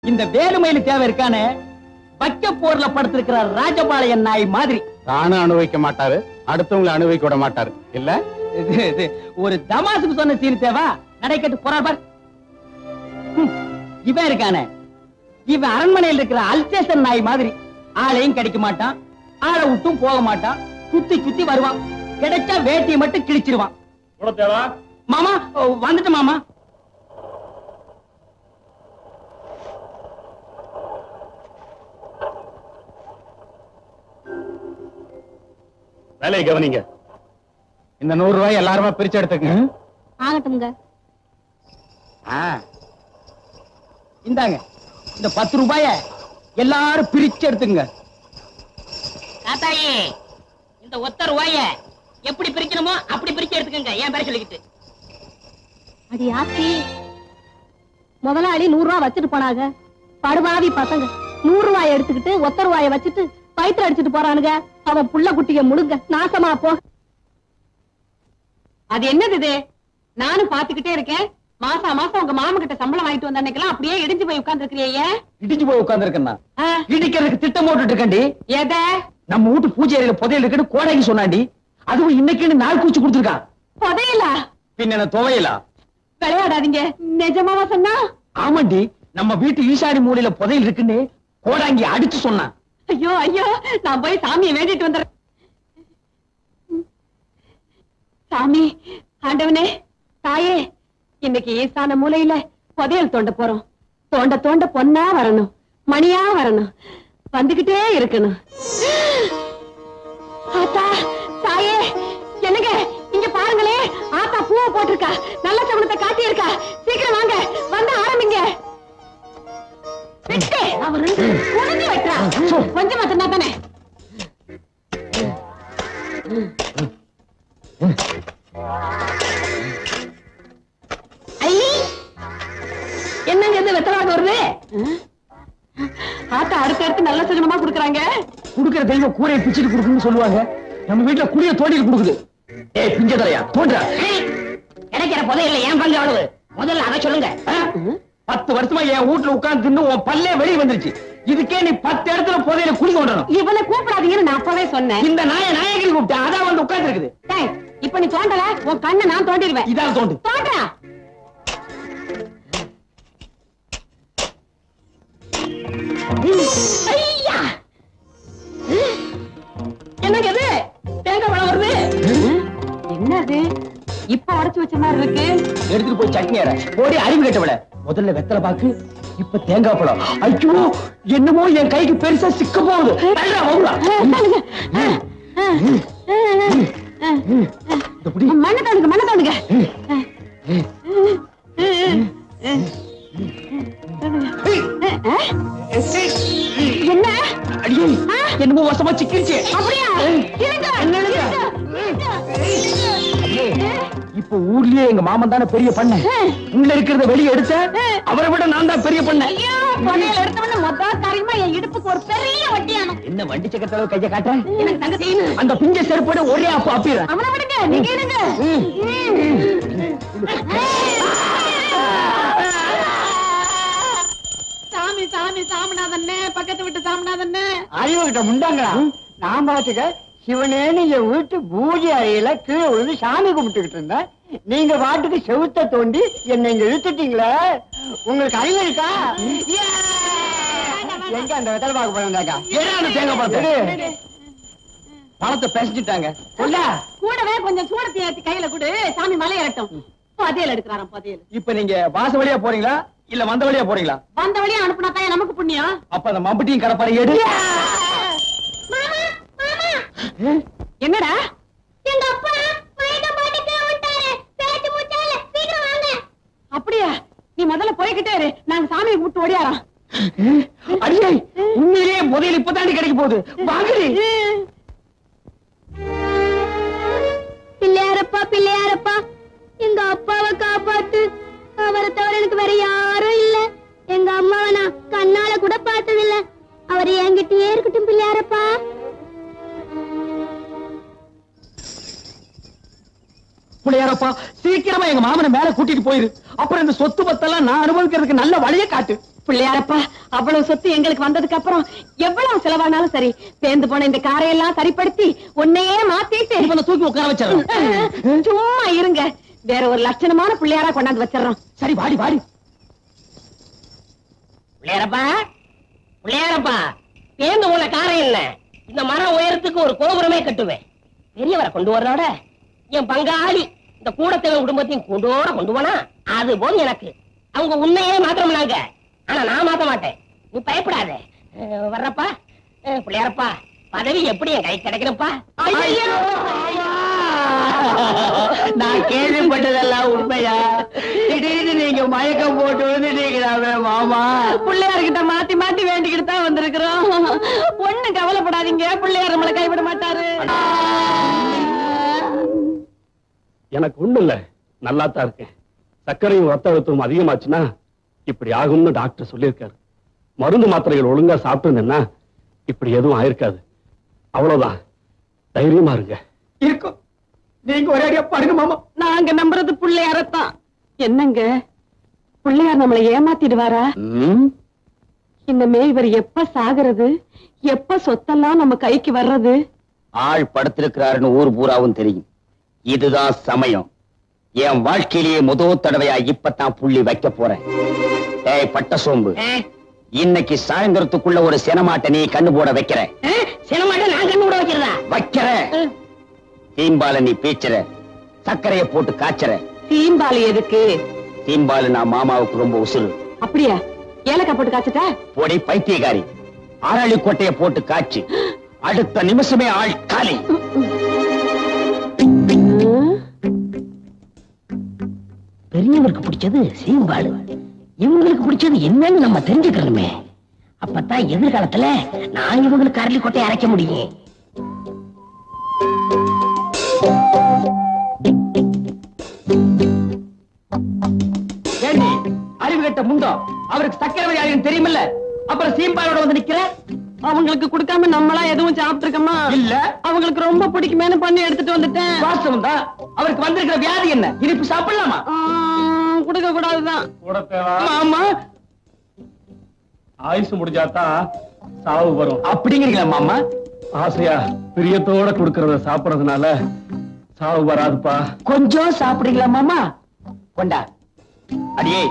இந்த வேலுமயிலு தேவை இருக்கானே பக்க போர்ல படுத்திருக்கிற ராஜபாளையன் நாய் மாதிரி. தானும் அனுபவிக்க மாட்டாரு, அடுத்தவங்களை அனுபவிக்க விட மாட்டாரு இல்ல. ஒரு தமாசுக்கு சொன்ன சீன் தேவா நடைக்கட்டு போறார் பார். இவன் இருக்கானே இவன் அரண்மனையில் இருக்கிற அல்சேஷன் நாய் மாதிரி. ஆளையும் கிடைக்க மாட்டான், ஆளை விட்டும் போக மாட்டான், சுத்தி சுத்தி வருவான். கிடைச்சா வேட்டியை மட்டும் கிழிச்சிருவான். மாமா வந்துட்டு மாமா. வேலையை கவனிங்க. இந்த 100 ரூபாய் எல்லாருமே பிரிச்சு எடுத்துங்க. ஆகட்டும்ங்க. இந்தாங்க இந்த 10 ரூபாய எல்லாரும் பிரிச்சு எடுத்துங்க. தாத்தாயி இந்த ஒத்த ரூபாய எப்படி பிரிக்கணுமோ அப்படி பிரிச்சு எடுத்துக்கங்க. ஏன் பேர சொல்லிக்கிட்டு அடி ஆத்தி, முதலாளி 100 ரூபாய் வச்சுட்டு போனாங்க. படுபாவி பசங்க 100 ரூபாய் எடுத்துக்கிட்டு ஒத்த ரூபாய வச்சுட்டு பயிற்று அடிச்சுட்டு போறானுங்க. அவன் புள்ள குட்டிய முழுங்க நாசமா போ. அது என்னது இது? நானும் பாத்துக்கிட்டே இருக்கேன். மாசா மாசம் உங்க மாமா கிட்ட சம்பளம் வாங்கிட்டு வந்த அன்னைக்கெல்லாம் அப்படியே இடிஞ்சு போய் உட்கார்ந்து இருக்கிறீங்க. இடிஞ்சு போய் உட்கார்ந்து இருக்கேன்னா இடிக்கிறதுக்கு திட்டம் போட்டுட்டு இருக்கண்டி. எத? நம்ம வீட்டு பூஜை அறையில புதையல் இருக்குன்னு கோடைக்கு சொன்னாண்டி. அதுவும் இன்னைக்குன்னு நாள் கூச்சு கொடுத்துருக்கான். புதையலா? பின்ன என்ன துவையலா? விளையாடாதீங்க. நிஜமாவா சொன்னா? ஆமாண்டி, நம்ம வீட்டு ஈசாடி மூலையில புதையல் இருக்குன்னு கோடாங்கி அடிச்சு சொன்னான். ஐயோ ஐயோ, நான் போய் சாமியை வேண்டிட்டு வந்துடுறேன். சாமி, ஆண்டவனே, தாயே, இன்னைக்கு ஈசான மூலையில புதையல் தோண்ட போறோம். தோண்ட தோண்ட பொன்னா வரணும், மணியா வரணும், வந்துகிட்டே இருக்கணும். ஆத்தா, தாயே, என்னங்க இங்க பாருங்களே, ஆத்தா பூவை போட்டிருக்கா, நல்ல சகுனத்தை காட்டி இருக்கா. சீக்கிரம் வாங்க, வந்து ஆரம்பிங்க. அவர் குனிஞ்சு வைக்கிறா. கொஞ்சம் மட்டும்னா தானே. என்னங்க இது வெத்தலாக வருது? ஆத்தா அடுத்தடுத்து நல்ல சகுனமா குடுக்கறாங்க. குடுக்கிற தெய்வம் கூரையை பிச்சுட்டு குடுக்குன்னு சொல்லுவாங்க. நம்ம வீட்டுல குடிய தோண்டிட்டு குடுக்குது. ஏய் பிஞ்சதரையா தோன்றா. கிடைக்கிற புதையல்ல ஏன் பங்கு அவ்வளவு? முதல்ல அதை சொல்லுங்க. 10 வருஷமா என் வீட்டுல உட்கார்ந்து தின்னு உன் பல்லே வெளியே வந்துருச்சு. இதுக்கே நீ 10 இடத்துல புதையல குடி கொண்டணும். இவனை கூப்பிடாதீங்கன்னு நான் அப்பவே சொன்னேன். இந்த நாயகர்கள் கூப்பிட்டேன், அதான் வந்து உட்கார்ந்து இருக்குது. இப்ப நீ தோண்டல, உன் கண்ணை நான் தோண்டிடுவேன். இதான் தோண்டு. தோன்றா. என்னங்க இது? தேங்காய் பழம் வருது. என்னது? இப்ப உடைச்சு வச்ச மாதிரி இருக்கு. எடுத்துட்டு போய் சட்னி அரை. போடி அறிவு கட்டவள. முதல்ல வெத்தலை பாக்கு, இப்ப தேங்காய் பழம். ஐயோ, என்னமோ என் கைக்கு பெருசா சிக்க போகுது. மண்ணை தோணுங்க, மண்ணை தோணுங்க. என்ன? அடியே, என்னமோ வசமா சிக்கிருச்சு. அப்படியா? இப்ப ஊர்லயே எங்க மாமன் தானே பெரிய பண்ண. உள்ள இருக்கிறத வெளியே எடுத்த அவரை விட நான் தான் பெரிய பண்ண. எடுத்தவன மொத்த காரியமா என் இடுப்புக்கு ஒரு பெரிய வட்டியானோ. என்ன வண்டி சக்கரத்தளவு கைய காட்டுறேன். எனக்கு தங்க செய்யணும். அந்த பிஞ்ச செருப்போட ஒரே அப்ப அப்பிடுறேன். அவனை விடுங்க, நீங்க இருங்க. சாமி சாமி சாமிநாதன்னே, பக்கத்து விட்டு சாமிநாதன்னே. அறிவு கிட்ட முண்டாங்களா? நான் பாத்துக்க சிவனேன்னு என் வீட்டு பூஜை அறையில கீழே விழுந்து சாமி கும்பிட்டுக்கிட்டு இருந்தேன். நீங்க பாட்டுக்கு செவுத்த தோண்டி என்னை இங்க இழுத்துட்டீங்களே. உங்களுக்கு அறிவு இருக்கா? எங்க அந்த வெத்தலை பாக்க போறாங்க? தேங்காய் பழத்தை பழத்தை பேசிட்டாங்க. கூடவே கொஞ்சம் சூடத்தை ஏற்றி கையில கொடு, சாமி மலை ஏறட்டும். புதையல் எடுக்கிறாராம், புதையல். இப்ப நீங்க வாச வழியா போறீங்களா இல்ல வந்த வழியா போறீங்களா? வந்த வழியா அனுப்புனா தான் நமக்கு புண்ணியம். அப்ப அந்த மம்பட்டியும் கடப்பாரு எடு. என்னடா? எங்க அப்பா மயக்க போட்டுட்டு வந்துட்டாரு. பேச்சு மூச்சால சீக்கிரம் வாங்க. அப்படியா? நீ முதல்ல போய்கிட்டே இரு, நாங்க சாமியை கூப்பிட்டு ஓடியாரோம். அடியே, உண்மையிலேயே புதையல் இப்பதாண்டி கிடைக்க போகுது. வாங்கடி. பிள்ளையாரப்பா பிள்ளையாரப்பா, எங்க அப்பாவை காப்பாத்து. அவரை தவிர எனக்கு வேற யாரும் இல்ல. எங்க அம்மாவை நான் கண்ணால கூட பார்த்ததில்ல. அவர் என்கிட்டயே இருக்கட்டும் பிள்ளையாரப்பா. பிள்ளையாரப்பா, சீக்கிரமா எங்க மாமனை மேல கூட்டிட்டு போயிரு. அப்புறம் இந்த சொத்து பத்தெல்லாம் நான் அனுபவிக்கிறதுக்கு நல்ல வழியை காட்டு. பிள்ளையாரப்பா, அவ்வளவு சொத்து எங்களுக்கு வந்ததுக்கு அப்புறம் எவ்வளவு செலவானாலும் சரி பேந்து போன இந்த காரையெல்லாம் சரிப்படுத்தி உன்னையே மாத்திட்டு இவனை தூக்கி உட்கார வச்சிடறோம். சும்மா இருங்க, வேற ஒரு லட்சணமான பிள்ளையாரா கொண்டாந்து வச்சிடறோம். சரி வாடி வாடி. பிள்ளையாரப்பா பிள்ளையாரப்பா, பேந்து போன காரம் இல்ல, இந்த மரம் உயரத்துக்கு ஒரு கோபுரமே கட்டுவேன். பெரியவரை கொண்டு வர்றோட என் பங்காளி இந்த கூடத்தேவன் குடும்பத்தையும் கொண்டு போனா அது போதும் எனக்கு. அவங்க உன்னையே மாத்திரம்னாங்க, ஆனா நான் மாத்த மாட்டேன். நீ பயப்படாத. வர்றப்பா பிள்ளையாரப்பா, பதவி எப்படி என் கை கிடைக்கிறப்பா? நான் கேள்விப்பட்டதெல்லாம் உண்மையா? திடீர்னு நீங்க மயக்கம் போட்டு வந்துட்டீங்களாவே மாமா. பிள்ளையார்கிட்ட மாத்தி மாத்தி வேண்டிக்கிட்டு தான் வந்திருக்கிறோம். ஒண்ணு கவலைப்படாதீங்க, பிள்ளையார் நம்மளை கைவிட மாட்டாரு. எனக்கு ஒண்ணு இல்ல, நல்லா தான் இருக்கேன். சர்க்கரையும் ரத்த அழுத்தமும் அதிகமாச்சுன்னா இப்படி ஆகும்னு டாக்டர் சொல்லியிருக்காரு. மருந்து மாத்திரைகள் ஒழுங்கா சாப்பிட்டு இப்படி எதுவும் ஆயிருக்காது. அவ்வளவுதான், தைரியமா இருங்க. இருக்கும். நீங்க ஒரே அடியா பாருங்க மாமா. நாங்க நம்புறது பிள்ளையாரத்தான். என்னங்க பிள்ளையார் நம்மளை ஏமாத்திடுவாரா? இனிமே இவர் எப்ப சாகுறது, எப்ப சொத்தெல்லாம் நம்ம கைக்கு வர்றது? ஆள் படுத்திருக்கிறாருன்னு ஊர் பூராவும் தெரியும். இதுதான் சமயம். என் வாழ்க்கையிலேயே முதல் தடவையா இப்பதான் புள்ளி வைக்க போறேன். ஏய் பட்ட சோம்பு, இன்னைக்கு சாயந்தரத்துக்குள்ள ஒரு சினமாட்டை நீ கண்ணு போட வைக்கிற. சினமாட்ட நான் கண்ணு போட வைக்கிறதா? வைக்கிற. தீம்பால நீ பீச்சுற, சர்க்கரைய போட்டு காய்ச்சற. தீம்பாலி எதுக்கு? தீம்பாலு நான் மாமாவுக்கு ரொம்ப உசுறு. அப்படியா? ஏலக்காய் போட்டு காய்ச்சிட்டா? பொடி பைத்தியக்காரி, அரளி கொட்டைய போட்டு காய்ச்சி அடுத்த நிமிஷமே ஆள் காலி. பெரியவருக்கு பிடிச்சது சீம்பாடு, இவங்களுக்கு பிடிச்சது என்னன்னு நம்ம தெரிஞ்சுக்கணுமே. அப்பதான் எதிர்காலத்துல நான் இவங்களுக்கு அரளி கொட்டையை அரைக்க முடியும். அறிவு கட்ட முண்டோ, அவருக்கு சக்கரை வியாதின்னு தெரியுமில்ல, அப்புறம் சீம்பாலோட வந்து நிக்கிற. அவங்களுக்கு கொடுக்காம நம்மளா எதுவும் சாப்பிட்டுருக்கோமா? இல்ல, அவங்களுக்கு ரொம்ப பிடிக்குமேனு பண்ணி எடுத்துட்டு வந்துட்டேன். வாஸ்தவம் தான். அவருக்கு வந்திருக்கிற வியாதி என்ன? இனிப்பு சாப்பிடலாமா? கொடுக்க கூடாதுதான். ஆமா, ஆயுசு முடிஞ்சாதான் சாவு வரும் அப்படிங்கிறீங்களா மாமா? ஆசையா பிரியத்தோட கொடுக்கறத சாப்பிடறதுனால சாவு வராதுப்பா. கொஞ்சம் சாப்பிடுங்களா மாமா? கொண்டா. அடியே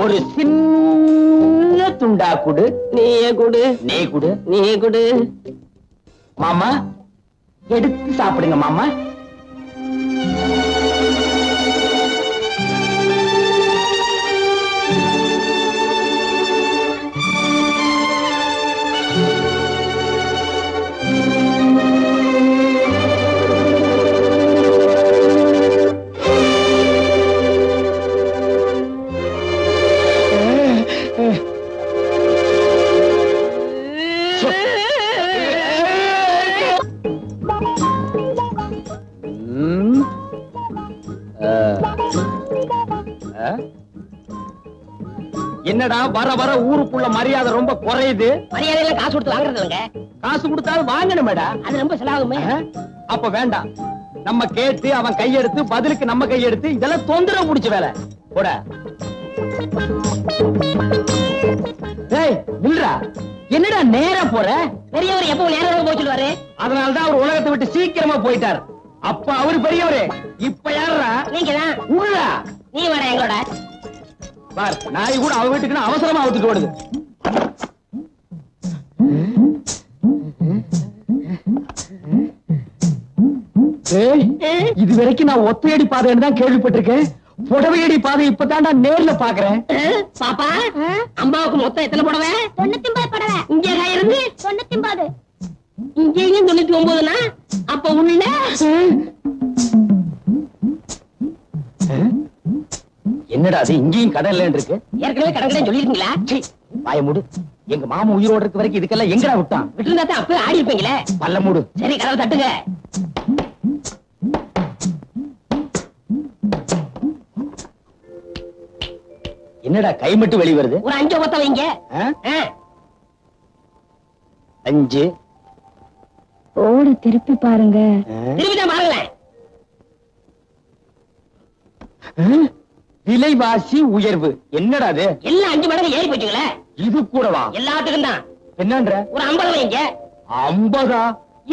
ஒரு சின்ன துண்டா குடு. நீயே குடு. நீ குடு. நீ குடு. மாமா எடுத்து சாப்பிடுங்க மாமா. என்னடா வர வர ஊருக்குள்ள மரியாதை ரொம்ப குறையுது. மரியாதையில காசு கொடுத்து வாங்குறது இல்லைங்க. காசு கொடுத்தாலும் வாங்கணுமேடா, அது ரொம்ப செலவாகுமே. அப்ப வேண்டாம், நம்ம கேட்டு அவன் கையெடுத்து பதிலுக்கு நம்ம கையெடுத்து இதெல்லாம் தொந்தரவு முடிச்ச வேலை போட. ஏய் நில்றா, என்னடா நேரா போற? பெரியவர் எப்பவும் நேரம் போய் சொல்லுவாரு. அதனாலதான் அவர் உலகத்தை விட்டு சீக்கிரமா போயிட்டார். அப்ப அவரு பெரியவரு, இப்ப யாரா? நீங்க தான். உள்ளா நீ வர எங்களோட பார். நாய் கூட அவ வீட்டுக்கு அவசரமா அவுத்துட்டு ஓடுது. இது வரைக்கும் நான் ஒத்தையடி பாதைன்னு தான் கேள்விப்பட்டிருக்கேன். புடவையடி பாதை இப்பதான்டா நேர்ல பாக்குறேன். பாப்பா, அம்மாவுக்கு மொத்தம் எத்தனை புடவை? 99 புடவை. இங்க இருந்து 99. இங்கேயும் 99னா அப்ப உள்ள என்னடா அது? இங்கேயும் கடை இல்லன்னு இருக்கு. ஏற்கனவே கடை சொல்லிருக்கீங்களா? வாய மூடு. எங்க மாமா உயிரோடு இருக்க வரைக்கும் இதுக்கெல்லாம் எங்கடா விட்டான்? விட்டுருந்தா தான் அப்பவே ஆடி இருப்பீங்களே. பல்ல மூடு. சரி கதவை தட்டுங்க. என்னடா கை மட்டும் வெளி வருது? ஒரு 5 ஒத்த வைங்க. 5 ஓடு திருப்பி பாருங்க. திருப்பிதான் பாருங்களேன். விலைவாசி உயர்வு என்னடா அது? எல்லாம் 5 மடங்கு ஏறி போச்சுங்களே. இது கூடவா? எல்லாத்துக்கும் தான். என்னன்ற? ஒரு 50 வைங்க. 50?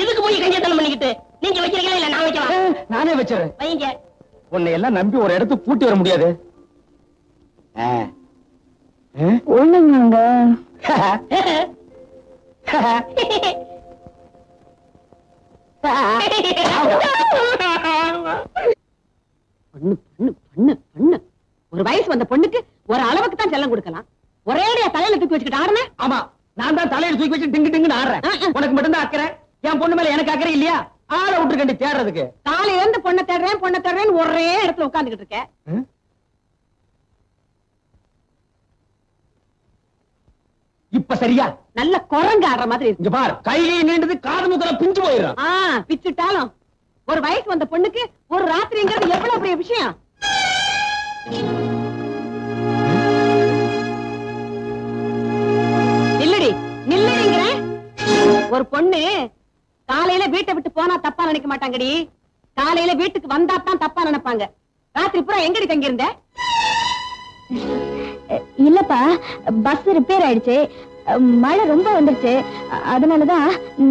இதுக்கு போய் கஞ்சத்தனம் பண்ணிக்கிட்டு நீங்க வைக்கிறீங்களா இல்ல நான் வைக்கலாம்? நானே வச்சிடறேன். வைங்க. உன்னை எல்லாம் நம்பி ஒரு இடத்துக்கு கூட்டி வர முடியாது. ஒண்ணுங்க பண்ணு பண்ணு பண்ணு பண்ணு. ஒரு வயசு வந்த பொண்ணுக்கு ஒரு அளவுக்கு தான் செல்லம் கொடுக்கலாம். ஒரேடியா தலையில தூக்கி வச்சுக்கிட்டு ஆடுன. ஆமா, நான் தான் தலையில தூக்கி வச்சு டிங்கு டிங்குன்னு ஆடுறேன். உனக்கு மட்டும் தான் அக்கறை. என் பொண்ணு மேல எனக்கு அக்கறை இல்லையா? ஆளை விட்டுருக்கண்டி தேடுறதுக்கு. காலையில இருந்து பொண்ணை தேடுறேன்னு ஒரே இடத்துல உட்கார்ந்துகிட்டு இருக்க. இப்ப சரியா? நல்ல குரங்கு ஆடுற மாதிரி இருக்கு. இங்க பார், கையை நீண்டது காது முக்கல பிஞ்சு போயிடும். பிச்சுட்டாலும் ஒரு வயசு வந்த பொண்ணுக்கு ஒரு ராத்திரிங்கிறது எவ்வளவு பெரிய விஷயம். நில்லடி நில்லடிங்கிற. ஒரு பொண்ணு காலையில வீட்டை விட்டு போனா தப்பா நினைக்க மாட்டாங்கடி. காலையில வீட்டுக்கு வந்தா தான் தப்பா நினைப்பாங்க. ராத்திரி பூரா எங்கடி தங்கியிருந்த? இல்லப்பா, பஸ் ரிப்பேர் ஆயிடுச்சு. மழை ரொம்ப வந்துருச்சு. அதனாலதான்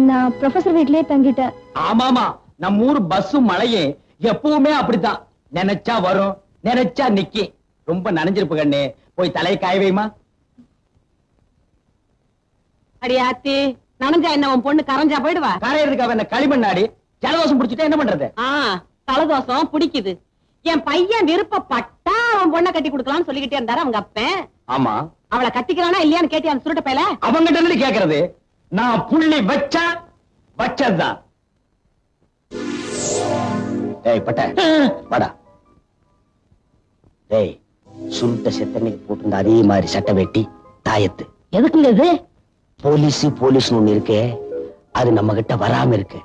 நான் ப்ரொஃபசர் வீட்லயே தங்கிட்டேன். ஆமாமா, நம்ம ஊர் பஸ்ஸும் மழையும் எப்பவுமே அப்படித்தான். நினைச்சா வரும், நினைச்சா நிக்கி. ரொம்ப நனைஞ்சிருப்பு கண்ணு, போய் தலையை காய வைமா. அடியாத்தி, நனைஞ்சா என்ன உன் பொண்ணு கரைஞ்சா போயிடுவா? கரையிறதுக்கு அவன் என்ன களிமண்ணாடி? ஜலதோஷம் பிடிச்சிட்டா என்ன பண்றது? தலதோஷம் பிடிக்குது. என் பையன் விருப்பப்பட்டா அவன் பொண்ணை கட்டி கொடுக்கலாம்னு சொல்லிக்கிட்டே இருந்தாரு அவங்க அப்பன். ஆமா, அவளை கட்டிக்கிறானா இல்லையான்னு கேட்டியா அந்த சுருட்ட பையல? அவங்கிட்ட இருந்து கேக்குறது. நான் புள்ளி வச்சா வச்சதுதான். டேய் பட்ட வாடா. டேய், சுருட்ட செத்தன்னைக்கு போட்டிருந்த அதே மாதிரி சட்டை வெட்டி தாயத்து. எதுக்குங்க இது? போலீஸ் ஒண்ணு இருக்கே, அது நம்ம கிட்ட வராம இருக்கு.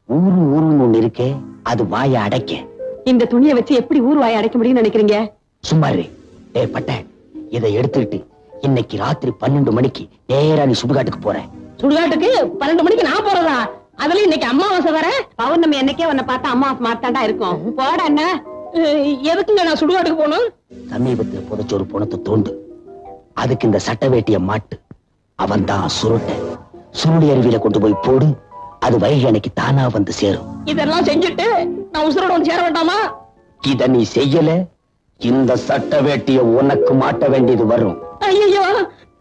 ஊருன்னு ஒண்ணு இருக்கே, அது வாய அடைக்க. இந்த துணியை வச்சு எப்படி ஊர் வாயை அடைக்க முடியும்னு நினைக்கிறீங்க? சும்மா இரு. டேய் பட்ட, இதை எடுத்துக்கிட்டு இன்னைக்கு ராத்திரி 12 மணிக்கு நேரா நீ சுடுகாட்டுக்கு போற. சுடுகாட்டுக்கு 12 மணிக்கு நான் போறதா? அதுல இன்னைக்கு அமாவாசை வர. பௌர்ணமி என்னைக்கே உன்னை பார்த்தா அமாவாசை மாத்தாண்டா இருக்கும். போட என்ன? எதுக்குங்க நான் சுடுகாட்டுக்கு போகணும்? சமீபத்துல புதைச்ச ஒரு பணத்தை தோண்டு, அதுக்கு இந்த சட்ட வேட்டிய மாட்டு. அவன் தான் சுருட்ட. சுருளி அருவியில கொண்டு போய் போடு, அது வைகை அன்னைக்கு தானா வந்து சேரும். இதெல்லாம் செஞ்சுட்டு நான் உசுரோட வந்து சேர வேண்டாமா? இத நீ செய்யல, இந்த சட்ட வேட்டிய உனக்கு மாட்ட வேண்டியது வரும். ஐயோ,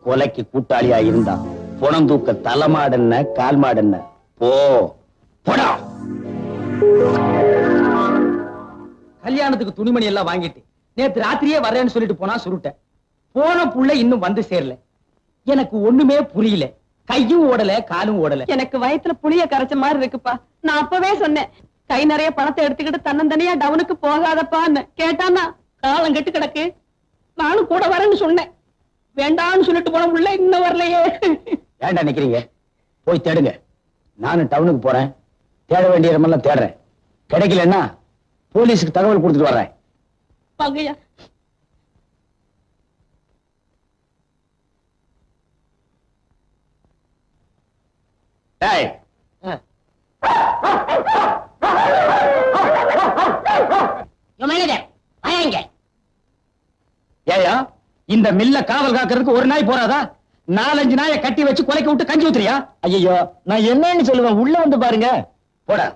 கொலைக்கு கூட்டாளியா இருந்தா புணம் தூக்க தலைமாடன்ன கால் மாடன்ன போடா. கல்யாணத்துக்கு துணிமணி எல்லாம் வாங்கிட்டு நேத்து ராத்திரியே வரேன்னு சொல்லிட்டு போனா சுருட்ட. போன புள்ள இன்னும் வந்து சேரல. எனக்கு ஒண்ணுமே புரியல. கையும் ஓடல, காலும் ஓடல. எனக்கு வயித்துல புளிய கரைச்ச மாதிரி இருக்குப்பா. நான் அப்பவே சொன்னேன், கை நிறைய பணத்தை எடுத்துக்கிட்டு தன்னந்தனியா டவுனுக்கு போகாதப்பான்னு. கேட்டானா காலம் கெட்டு கிடக்கு. நானும் கூட வரேன்னு சொன்னேன். வேண்டான்னு சொல்லிட்டு போன உள்ள இன்னும் வரலையே. ஏண்டா நிக்கிறீங்க? போய் தேடுங்க. நானும் டவுனுக்கு போறேன். தேட வேண்டிய இடமெல்லாம் தேடுறேன். கிடைக்கலன்னா போலீஸுக்கு தகவல் கொடுத்துட்டு வர்றேன். பங்கையா, டேய், ஏயா, இந்த மில்ல காவல் காக்கிறதுக்கு ஒரு நாய் போறாதா? 4-5 நாயை கட்டி வச்சு கொலைக்க விட்டு கஞ்சி ஊத்துறியா? ஐயோ, நான் என்னன்னு சொல்லுவேன், உள்ள வந்து பாருங்க. போடா.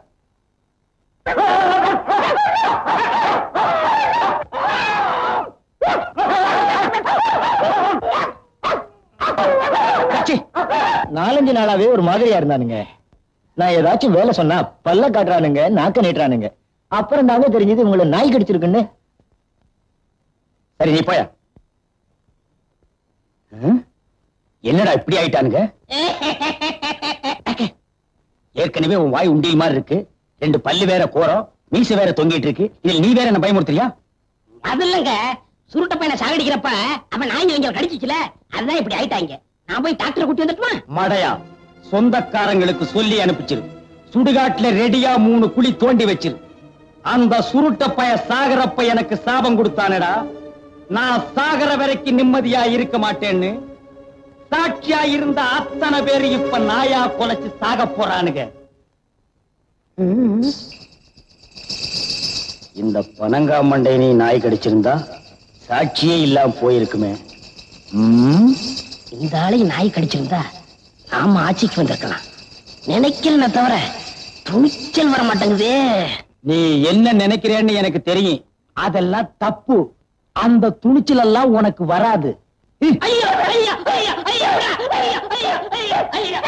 கச்சி, 4-5 நாளாவே ஒரு மாதிரியா இருந்தானுங்க. நான் ஏதாச்சும் வேலை சொன்னா பல்ல காட்டுறானுங்க, நாக்க நீட்டுறானுங்க. அப்புறம் தாங்க தெரிஞ்சது உங்களை நாய் கடிச்சிருக்குன்னு. சரி, நீ போயா. என்னடா இப்படி ஆயிட்டானுங்க? ஏற்கனவே உன் வாய் உண்டியல் மாதிரி இருக்கு. 2 பல்லு வேற கோரம், மீசை வேற தொங்கிட்டு இருக்கு. இதில் நீ வேற என்ன பயமுறுத்துறியா? அது இல்லங்க, சுருட்ட பையனை சாகடிக்கிறப்ப அவன் நாய் இவங்க கடிச்சிச்சுல, அதுதான் இப்படி ஆயிட்டாங்க. நான் போய் டாக்டரை கூட்டி வந்துட்டுமா? மடையா, சொந்தக்காரங்களுக்கு சொல்லி அனுப்பிச்சிரு. சுடுகாட்டுல ரெடியா 3 குழி தோண்டி வச்சிரு. அந்த சுருட்ட பைய சாகரப்ப எனக்கு சாபம் கொடுத்தானடா. நான் சாகர வரைக்கும் நிம்மதியா இருக்க மாட்டேன்னு சாட்சியா இருந்த அத்தனை பேரு இப்ப நாயா கொலைச்சு சாக போறானுங்க. இந்த பனங்கா மண்டை நீ நாய் கடிச்சிருந்தா சாட்சியே இல்லாம போயிருக்குமே. இந்த ஆளையும் நாய் கடிச்சிருந்தா நாம ஆட்சிக்கு வந்திருக்கலாம். நினைக்கிறேன் தவிர துணிச்சல் வர மாட்டேங்குதே. நீ என்ன நினைக்கிறேன்னு எனக்கு தெரியும். அதெல்லாம் தப்பு. அந்த துணிச்சல் எல்லாம் உனக்கு வராது. ஐயா ஐயா ஐயா ஐயா ஐயா ஐயா ஐயா